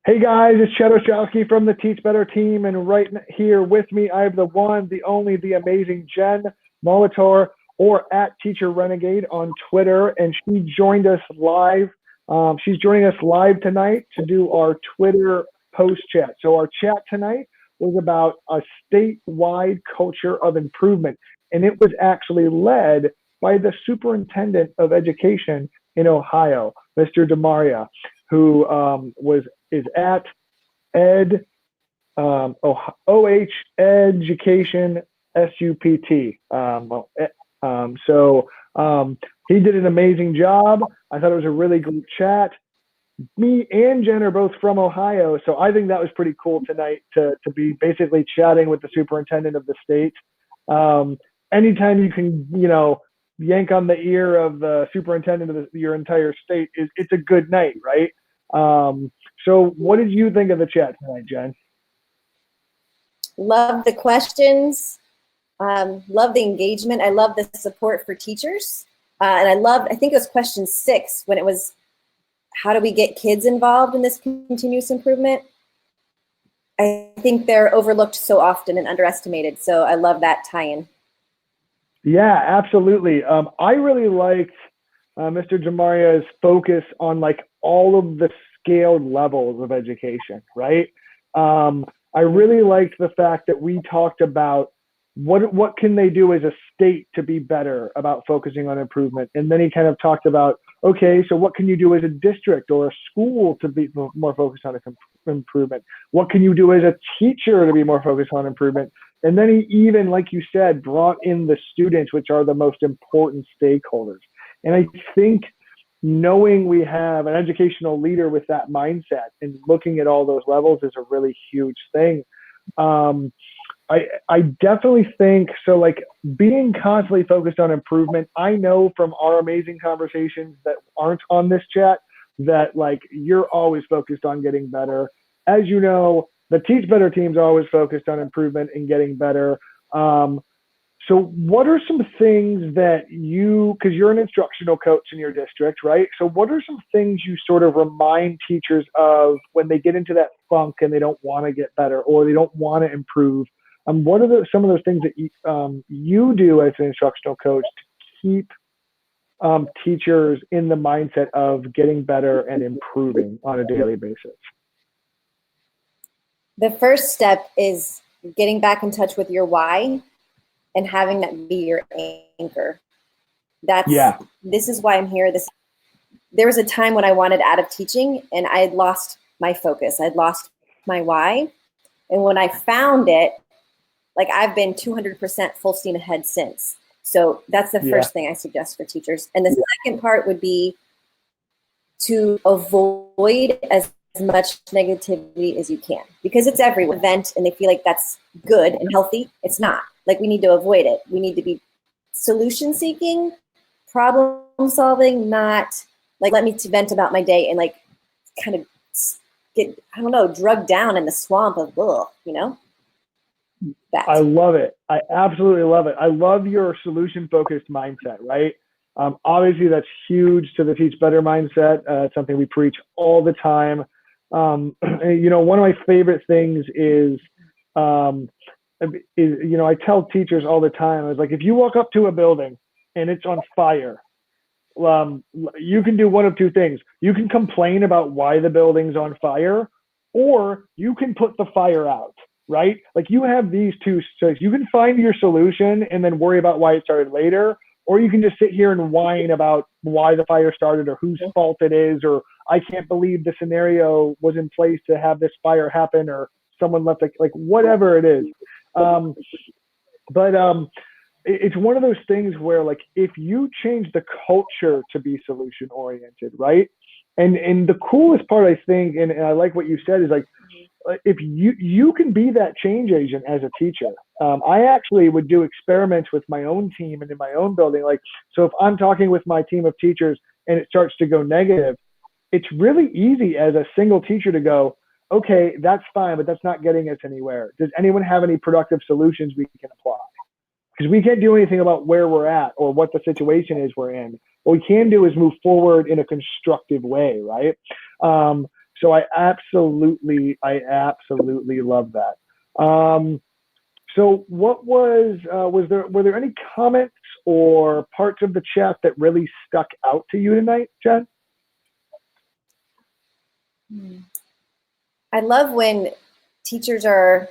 Hey guys, it's Chad Ostrowski from the Teach Better team, and right here with me, I have the one, the only, the amazing Jen Molitor, or at Teacher Renegade on Twitter, and she joined us live. She's joining us live tonight to do our Twitter post chat. So our chat tonight was about a statewide culture of improvement, and it was actually led by the superintendent of education in Ohio, Mr. DeMaria, who is at OH Education SUPT. He did an amazing job. I thought it was a really good chat. Me and Jen are both from Ohio, so I think that was pretty cool tonight to be basically chatting with the superintendent of the state. Anytime you can, yank on the ear of the superintendent of your entire state, it's a good night, right? So what did you think of the chat tonight, Jen? Love the questions. Love the engagement. I love the support for teachers. And I think it was question 6 when it was, how do we get kids involved in this continuous improvement? I think they're overlooked so often and underestimated. So I love that tie-in. Yeah, absolutely. I really liked Mr. DeMaria's focus on all of the scaled levels of education, right? I really liked the fact that we talked about what can they do as a state to be better about focusing on improvement. And then he kind of talked about, okay, so what can you do as a district or a school to be more focused on improvement? What can you do as a teacher to be more focused on improvement? And then he even, like you said, brought in the students, which are the most important stakeholders. And I think knowing we have an educational leader with that mindset and looking at all those levels is a really huge thing. I definitely think so, being constantly focused on improvement. I know from our amazing conversations that aren't on this chat that you're always focused on getting better. As you know, the Teach Better team's always focused on improvement and getting better. So what are some things that because you're an instructional coach in your district, right? So what are some things you sort of remind teachers of when they get into that funk and they don't want to get better or they don't want to improve? What are some of those things that you do as an instructional coach to keep teachers in the mindset of getting better and improving on a daily basis? The first step is getting back in touch with your why and having that be your anchor. This is why I'm here. There was a time when I wanted out of teaching and I had lost my focus. I'd lost my why. And when I found it, I've been 200% full steam ahead since. So that's the first thing I suggest for teachers. And the second part would be to avoid as much negativity as you can, because it's every event and they feel like that's good and healthy. It's not. We need to avoid it. We need to be solution seeking, problem solving, not let me vent about my day and kind of get, drugged down in the swamp of that. I love it. I absolutely love it. I love your solution focused mindset, right? Obviously that's huge to the Teach Better mindset. It's something we preach all the time. One of my favorite things is I tell teachers all the time, I was if you walk up to a building and it's on fire, you can do one of two things. You can complain about why the building's on fire, or you can put the fire out, right? You have these two, so you can find your solution and then worry about why it started later, or you can just sit here and whine about why the fire started or whose fault it is, or I can't believe the scenario was in place to have this fire happen, or someone left whatever it is. It's one of those things where if you change the culture to be solution oriented, right? And the coolest part, I think, and I like what you said, is if you can be that change agent as a teacher. I actually would do experiments with my own team and in my own building. So if I'm talking with my team of teachers and it starts to go negative, it's really easy as a single teacher to go, okay, that's fine, but that's not getting us anywhere. Does anyone have any productive solutions we can apply? Because we can't do anything about where we're at or what the situation is we're in. What we can do is move forward in a constructive way, right? So I absolutely love that. So what were there any comments or parts of the chat that really stuck out to you tonight, Jen? I love when teachers are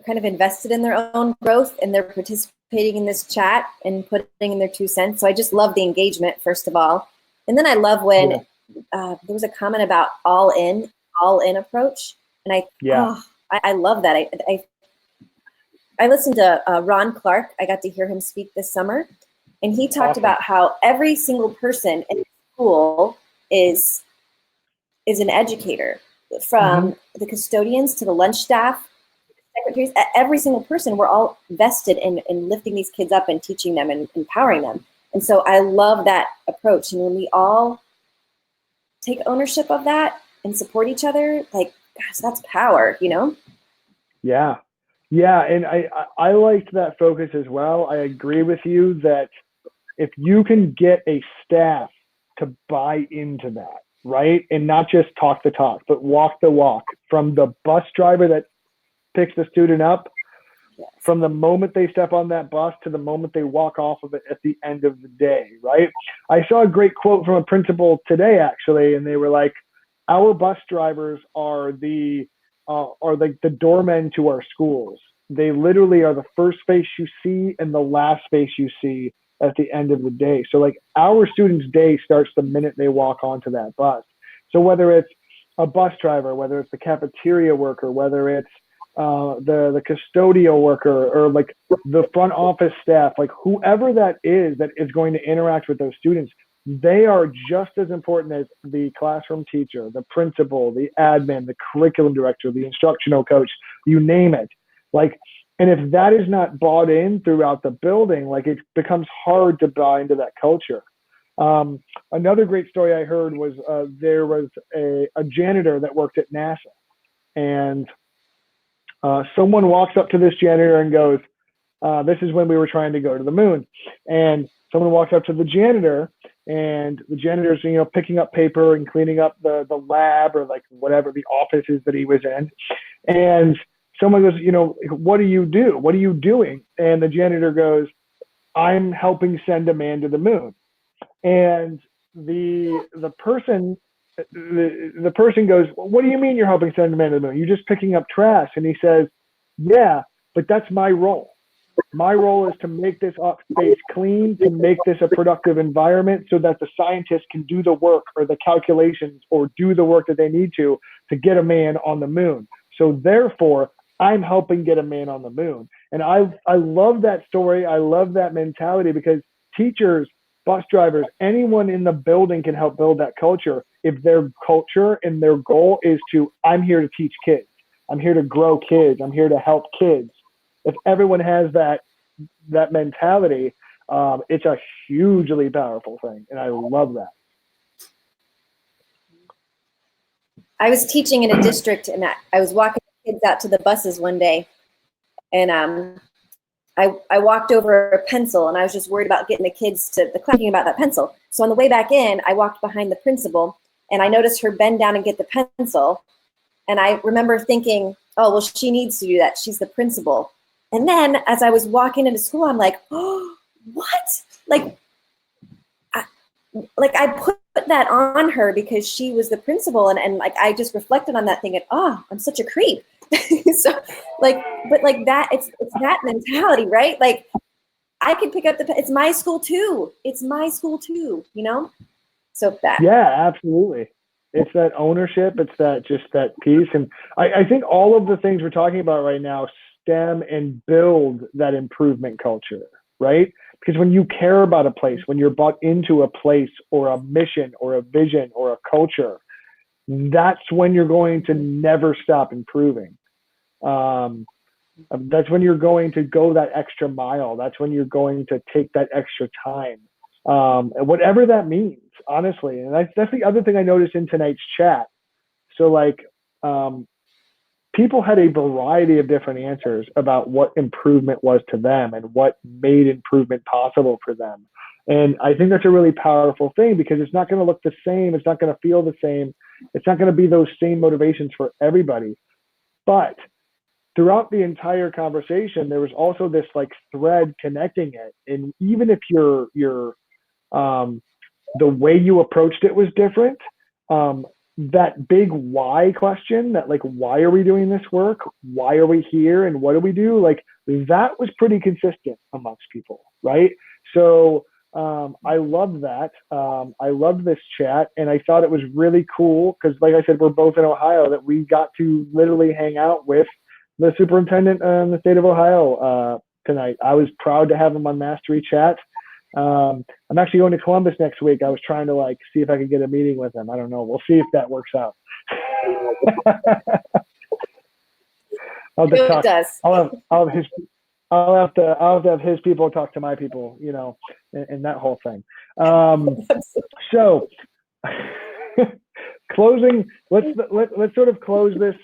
kind of invested in their own growth and they're participating in this chat and putting in their 2 cents. So I just love the engagement, first of all. And then I love when there was a comment about all in approach. And I love that. I listened to Ron Clark. I got to hear him speak this summer. And he talked about how every single person in school is an educator, from the custodians to the lunch staff, secretaries, every single person. We're all vested in lifting these kids up and teaching them and empowering them. And so I love that approach. And when we all take ownership of that and support each other, like, gosh, that's power, you know? Yeah. Yeah. And I liked that focus as well. I agree with you that if you can get a staff to buy into that, right? And not just talk the talk, but walk the walk, from the bus driver that picks the student up, from the moment they step on that bus to the moment they walk off of it at the end of the day, right? I saw a great quote from a principal today, actually, and they were like, our bus drivers are like the doormen to our schools. They literally are the first face you see and the last face you see at the end of the day. So like, our students' day starts the minute they walk onto that bus. So whether it's a bus driver, whether it's the cafeteria worker, whether it's the custodial worker, or like the front office staff, like whoever that is going to interact with those students, they are just as important as the classroom teacher, the principal, the admin, the curriculum director, the instructional coach, you name it. Like, and if that is not bought in throughout the building, like, it becomes hard to buy into that culture. Another great story I heard was there was a janitor that worked at NASA, and someone walks up to this janitor and goes, this is when we were trying to go to the moon. And someone walks up to the janitor, and the janitor's, you know, picking up paper and cleaning up the lab, or like whatever the office is that he was in. And someone goes, you know, what do you do? What are you doing? And the janitor goes, I'm helping send a man to the moon. And the person goes, what do you mean you're helping send a man to the moon? You're just picking up trash. And he says, yeah, but that's my role. My role is to make this space clean, to make this a productive environment so that the scientists can do the work or the calculations or do the work that they need to get a man on the moon. So therefore, I'm helping get a man on the moon. And I love that story. I love that mentality, because teachers, bus drivers, anyone in the building can help build that culture if their culture and their goal is to, I'm here to teach kids. I'm here to grow kids. I'm here to help kids. If everyone has that mentality, it's a hugely powerful thing. And I love that. I was teaching in a district, and I was walking kids out to the buses one day, and I walked over a pencil, and I was just worried about getting the kids to the class, thinking about that pencil. So on the way back in, I walked behind the principal, and I noticed her bend down and get the pencil. And I remember thinking, oh, well, she needs to do that. She's the principal. And then as I was walking into school, I'm like, oh, what? Like I put that on her because she was the principal, and like I just reflected on that thing, and I'm such a creep. So like, but like that, it's that mentality, right? Like, I could pick up it's my school too. It's my school too, you know? So that. Yeah, absolutely. It's that ownership. It's that piece. And I think all of the things we're talking about right now stem and build that improvement culture, right? Because when you care about a place, when you're bought into a place or a mission or a vision or a culture, that's when you're going to never stop improving. That's when you're going to go that extra mile. That's when you're going to take that extra time, and whatever that means, honestly. And that's the other thing I noticed in tonight's chat. So like, people had a variety of different answers about what improvement was to them and what made improvement possible for them. And I think that's a really powerful thing because it's not going to look the same. It's not going to feel the same. It's not going to be those same motivations for everybody. But throughout the entire conversation, there was also this like thread connecting it. And even if the way you approached it was different, that big why question, that like, why are we doing this work? Why are we here? And what do we do? Like that was pretty consistent amongst people, right? So I loved that. I loved this chat, and I thought it was really cool because, like I said, we're both in Ohio, that we got to literally hang out with the superintendent in the state of Ohio tonight. I was proud to have him on Mastery Chat. I'm actually going to Columbus next week. I was trying to like see if I could get a meeting with him. I don't know. We'll see if that works out. I'll just talk. I'll have to have his people talk to my people, you know, and that whole thing. So closing, let's sort of close this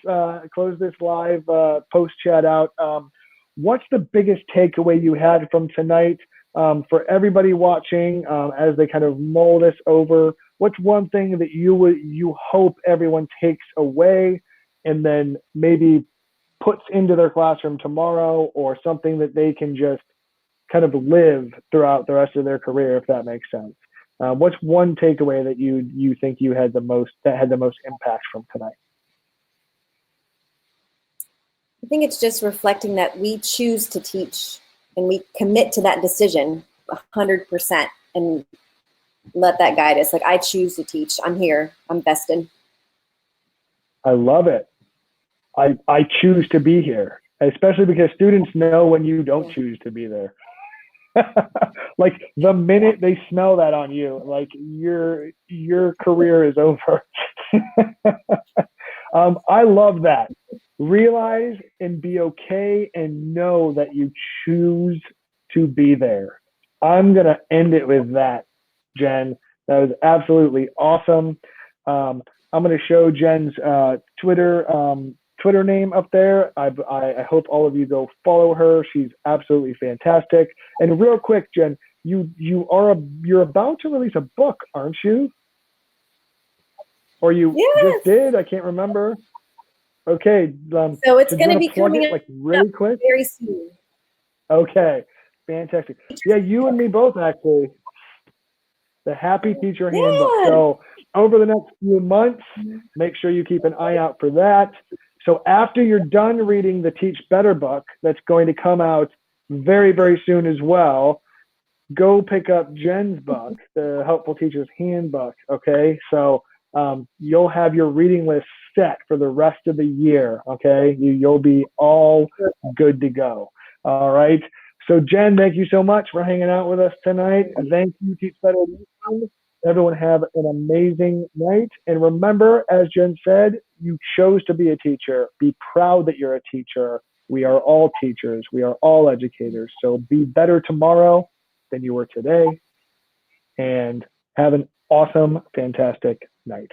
live post chat out. What's the biggest takeaway you had from tonight for everybody watching as they kind of mull this over? What's one thing that you hope everyone takes away and then maybe puts into their classroom tomorrow, or something that they can just kind of live throughout the rest of their career, if that makes sense? What's one takeaway that you think you had the most impact from tonight? I think it's just reflecting that we choose to teach and we commit to that decision 100% and let that guide us. Like, I choose to teach. I'm here. I'm vested. I love it. I choose to be here, especially because students know when you don't choose to be there. Like the minute they smell that on you, like your career is over. I love that. Realize and be okay and know that you choose to be there. I'm going to end it with that, Jen. That was absolutely awesome. I'm going to show Jen's Twitter name up there. I hope all of you go follow her. She's absolutely fantastic. And real quick, Jen, you're about to release a book, aren't you? Or you just did? I can't remember. Okay. So it's going to be coming up like really quick, very soon. Okay, fantastic. Yeah, you and me both actually. The Happy Teacher Handbook. So over the next few months, make sure you keep an eye out for that. So after you're done reading the Teach Better book, that's going to come out very, very soon as well, go pick up Jen's book, the Helpful Teacher's Handbook, okay? So you'll have your reading list set for the rest of the year, okay? You'll be all good to go, all right? So Jen, thank you so much for hanging out with us tonight. And thank you, Teach Better. Everyone have an amazing night. And remember, as Jen said, you chose to be a teacher. Be proud that you're a teacher. We are all teachers. We are all educators. So be better tomorrow than you were today. And have an awesome, fantastic night.